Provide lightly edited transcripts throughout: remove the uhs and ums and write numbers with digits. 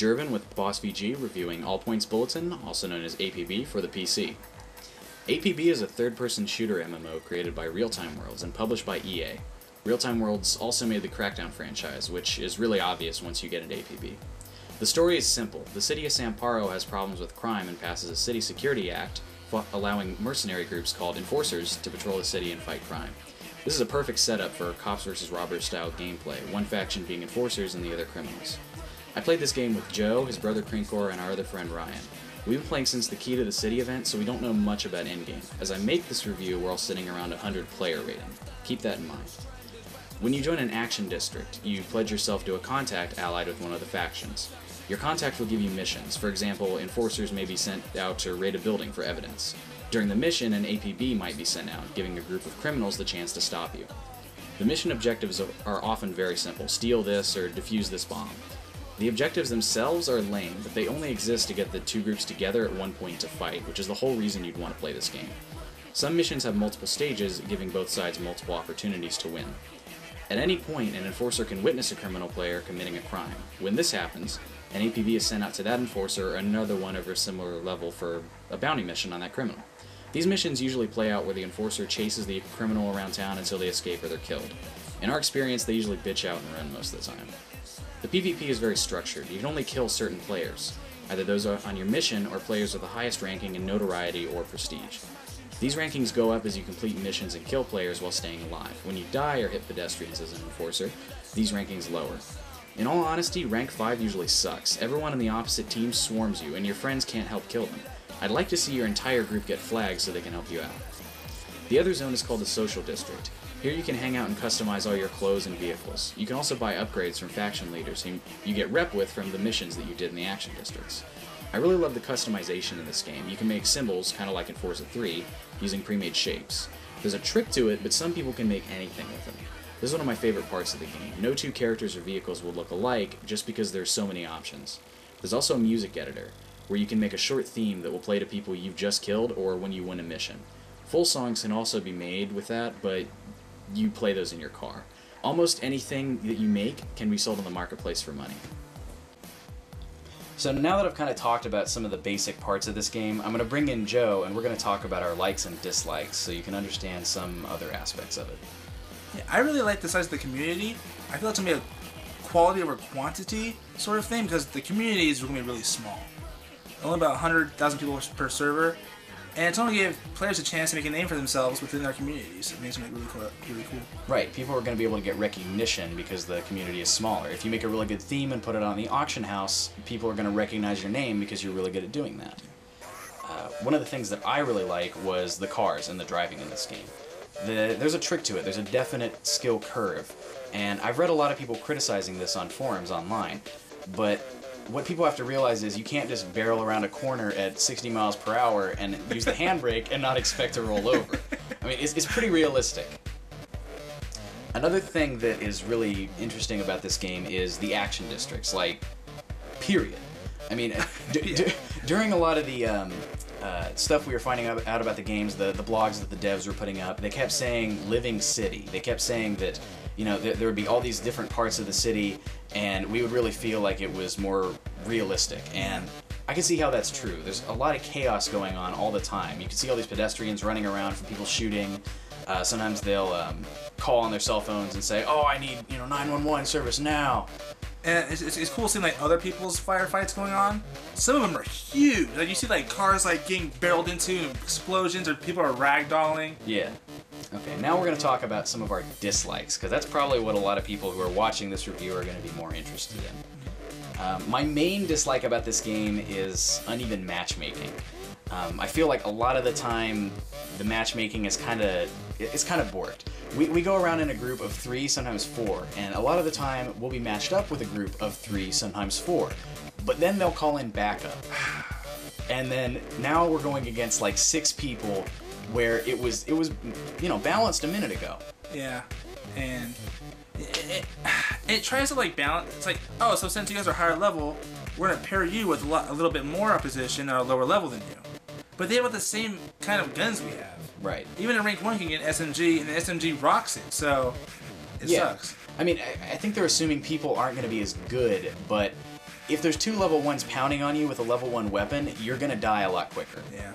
Jervin with Bossvg reviewing All Points Bulletin, also known as APB, for the PC. APB is a third-person shooter MMO created by Real-Time Worlds and published by EA. Real-Time Worlds also made the Crackdown franchise, which is really obvious once you get into APB. The story is simple. The city of Samparo has problems with crime and passes a City Security Act, allowing mercenary groups called Enforcers to patrol the city and fight crime. This is a perfect setup for cops vs. robbers style gameplay, one faction being enforcers and the other criminals. I played this game with Joe, his brother Crinkor, and our other friend Ryan. We've been playing since the Key to the City event, so we don't know much about endgame. As I make this review, we're all sitting around 100 player rating. Keep that in mind. When you join an action district, you pledge yourself to a contact allied with one of the factions. Your contact will give you missions. For example, enforcers may be sent out to raid a building for evidence. During the mission, an APB might be sent out, giving a group of criminals the chance to stop you. The mission objectives are often very simple: steal this or defuse this bomb. The objectives themselves are lame, but they only exist to get the two groups together at one point to fight, which is the whole reason you'd want to play this game. Some missions have multiple stages, giving both sides multiple opportunities to win. At any point, an enforcer can witness a criminal player committing a crime. When this happens, an APB is sent out to that enforcer or another one over a similar level for a bounty mission on that criminal. These missions usually play out where the enforcer chases the criminal around town until they escape or they're killed. In our experience, they usually bitch out and run most of the time. The PvP is very structured. You can only kill certain players, either those on your mission or players with the highest ranking in notoriety or prestige. These rankings go up as you complete missions and kill players while staying alive. When you die or hit pedestrians as an enforcer, these rankings lower. In all honesty, rank 5 usually sucks. Everyone on the opposite team swarms you, and your friends can't help kill them. I'd like to see your entire group get flagged so they can help you out. The other zone is called the Social District. Here you can hang out and customize all your clothes and vehicles. You can also buy upgrades from faction leaders whom you get rep with from the missions that you did in the action districts. I really love the customization in this game. You can make symbols, kind of like in Forza 3, using pre-made shapes. There's a trick to it, but some people can make anything with them. This is one of my favorite parts of the game. No two characters or vehicles will look alike just because there's so many options. There's also a music editor, where you can make a short theme that will play to people you've just killed or when you win a mission. Full songs can also be made with that, but you play those in your car. Almost anything that you make can be sold on the marketplace for money. So now that I've kind of talked about some of the basic parts of this game, I'm going to bring in Joe and we're going to talk about our likes and dislikes so you can understand some other aspects of it. Yeah, I really like the size of the community. I feel it's going to be a quality over quantity sort of thing because the communities are going to be really small. Only about 100,000 people per server, and it's only give players a chance to make a name for themselves within their communities. It makes it really cool. Right, people are going to be able to get recognition because the community is smaller. If you make a really good theme and put it on the auction house, people are going to recognize your name because you're really good at doing that. One of the things that I really like was the cars and the driving in this game. There's a trick to it. There's a definite skill curve, and I've read a lot of people criticizing this on forums online, but what people have to realize is you can't just barrel around a corner at 60 miles per hour and use the handbrake and not expect to roll over. I mean, it's pretty realistic. Another thing that is really interesting about this game is the action districts, like, period. I mean, during a lot of the stuff we were finding out about the games, the blogs that the devs were putting up, they kept saying living city. They kept saying that, you know, there would be all these different parts of the city and we would really feel like it was more realistic. And I can see how that's true. There's a lot of chaos going on all the time. You can see all these pedestrians running around from people shooting. Sometimes they'll call on their cell phones and say, "Oh, I need 911 service now." And it's cool seeing like other people's firefights going on. Some of them are huge. Like you see like cars like getting barreled into and explosions, or people are ragdolling. Yeah. Okay, now we're going to talk about some of our dislikes, because that's probably what a lot of people who are watching this review are going to be more interested in. My main dislike about this game is uneven matchmaking. I feel like a lot of the time the matchmaking is kind of borked. We go around in a group of 3, sometimes 4, and a lot of the time we'll be matched up with a group of 3, sometimes 4. But then they'll call in backup. And then now we're going against like 6 people where it was balanced a minute ago. Yeah, and it tries to like balance. It's like, oh, so since you guys are higher level, we're gonna pair you with a little bit more opposition at a lower level than you. But they have the same kind of guns we have. Right. Even in rank 1 you can get SMG, and the SMG rocks it, so it sucks. I mean, I think they're assuming people aren't going to be as good, but if there's 2 level 1s pounding on you with a level 1 weapon, you're gonna die a lot quicker. Yeah.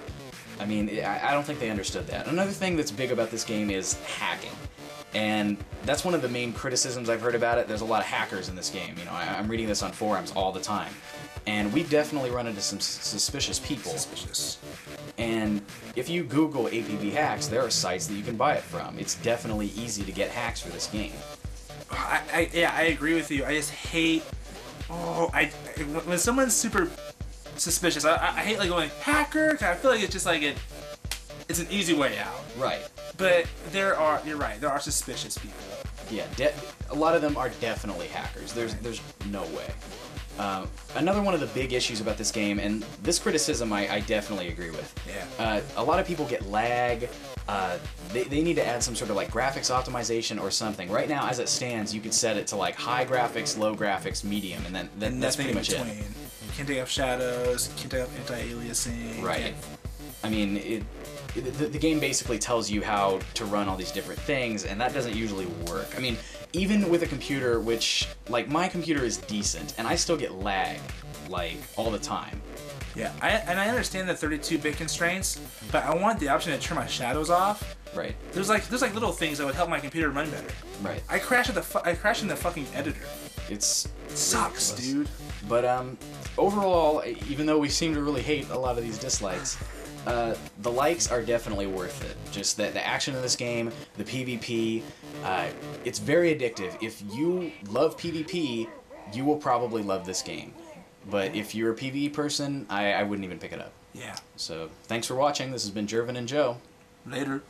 I mean, I don't think they understood that. Another thing that's big about this game is hacking. And that's one of the main criticisms I've heard about it. There's a lot of hackers in this game. You know, I'm reading this on forums all the time. And we've definitely run into some suspicious people. Suspicious. And if you Google APB hacks, there are sites that you can buy it from. It's definitely easy to get hacks for this game. Yeah, I agree with you. I just hate... when someone's super suspicious, I hate like going, hacker, 'cause I feel like it's just like it's an easy way out. Right. But you're right, there are suspicious people. Yeah, a lot of them are definitely hackers. There's no way. Another one of the big issues about this game, and this criticism I definitely agree with. Yeah. A lot of people get lag. They need to add some sort of like graphics optimization or something. Right now, as it stands, you could set it to like high graphics, low graphics, medium, and then that's pretty much it. You can't take off shadows, you can't take off anti-aliasing. Right. I mean, the game basically tells you how to run all these different things, and that doesn't usually work. I mean, even with a computer, which, like, my computer is decent, and I still get lag, like, all the time. Yeah, I understand the 32-bit constraints, but I want the option to turn my shadows off. Right. There's like little things that would help my computer run better. Right. I crashed in the fucking editor. It sucks, dude. But overall, even though we seem to really hate a lot of these dislikes, the likes are definitely worth it. Just the action in this game, the PvP, it's very addictive. If you love PvP, you will probably love this game. But if you're a PvE person, I wouldn't even pick it up. Yeah. So, thanks for watching. This has been Jervin and Joe. Later.